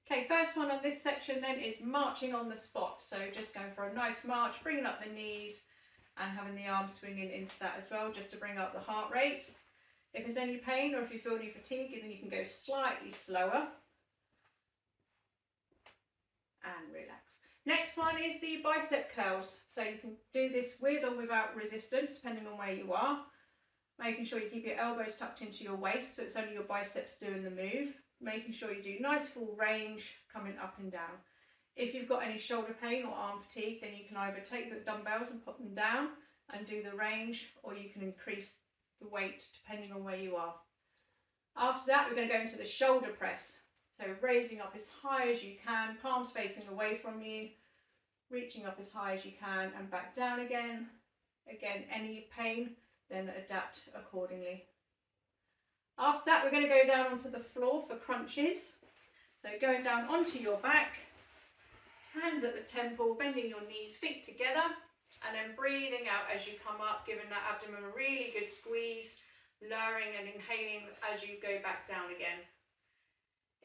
Okay, first one on this section then is marching on the spot. So just going for a nice march, bringing up the knees and having the arms swinging into that as well, just to bring up the heart rate. If there's any pain or if you feel any fatigue, then you can go slightly slower and relax. Next one is the bicep curls. So you can do this with or without resistance, depending on where you are. Making sure you keep your elbows tucked into your waist, so it's only your biceps doing the move. Making sure you do nice full range, coming up and down. If you've got any shoulder pain or arm fatigue, then you can either take the dumbbells and put them down and do the range, or you can increase the weight depending on where you are. After that, we're going to go into the shoulder press. So raising up as high as you can, palms facing away from you, reaching up as high as you can and back down again. Again, any pain, then adapt accordingly. After that, we're going to go down onto the floor for crunches. So going down onto your back, hands at the temple, bending your knees, feet together, and then breathing out as you come up, giving that abdomen a really good squeeze, lowering and inhaling as you go back down again.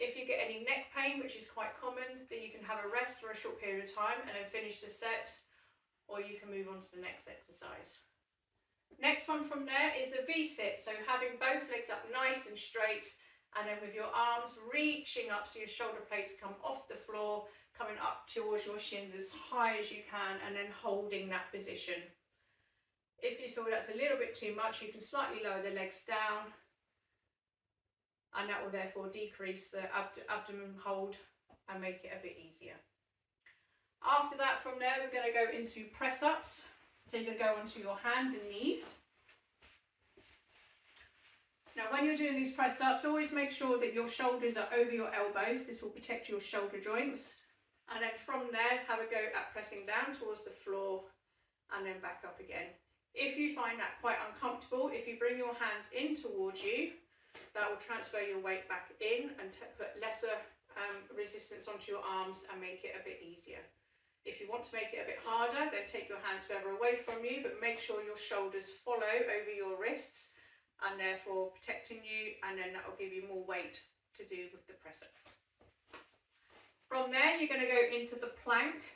If you get any neck pain, which is quite common, then you can have a rest for a short period of time and then finish the set, or you can move on to the next exercise. Next one from there is the V-sit, so having both legs up nice and straight, and then with your arms reaching up so your shoulder blades come off the floor, coming up towards your shins as high as you can, and then holding that position. If you feel that's a little bit too much, you can slightly lower the legs down, and that will therefore decrease the abdomen hold and make it a bit easier. After that, from there, we're going to go into press-ups. So you're going to go onto your hands and knees. Now when you're doing these press-ups, always make sure that your shoulders are over your elbows. This will protect your shoulder joints. And then from there, have a go at pressing down towards the floor and then back up again. If you find that quite uncomfortable, if you bring your hands in towards you, that will transfer your weight back in and put lesser resistance onto your arms and make it a bit easier. If you want to make it a bit harder, then take your hands further away from you, but make sure your shoulders follow over your wrists and therefore protecting you, and then that will give you more weight to do with the press-up. From there, you're going to go into the plank.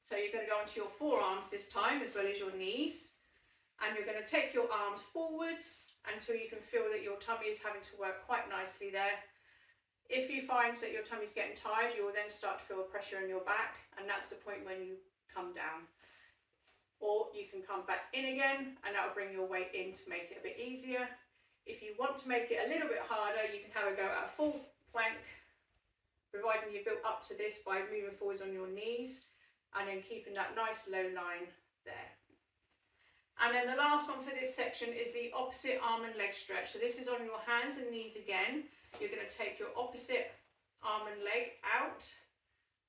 So you're going to go onto your forearms this time, as well as your knees. And you're going to take your arms forwards until you can feel that your tummy is having to work quite nicely there. If you find that your tummy's getting tired, you will then start to feel pressure in your back, and that's the point when you come down. Or you can come back in again, and that will bring your weight in to make it a bit easier. If you want to make it a little bit harder, you can have a go at a full plank, providing you've built up to this by moving forwards on your knees, and then keeping that nice low line there. And then the last one for this section is the opposite arm and leg stretch. So this is on your hands and knees again. You're going to take your opposite arm and leg out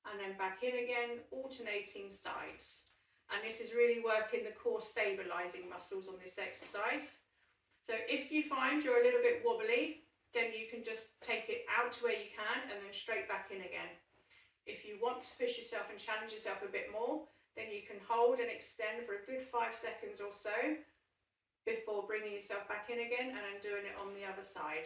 and then back in again, alternating sides. And this is really working the core stabilizing muscles on this exercise. So if you find you're a little bit wobbly, then you can just take it out to where you can and then straight back in again. If you want to push yourself and challenge yourself a bit more, then you can hold and extend for a good 5 seconds or so before bringing yourself back in again and then doing it on the other side.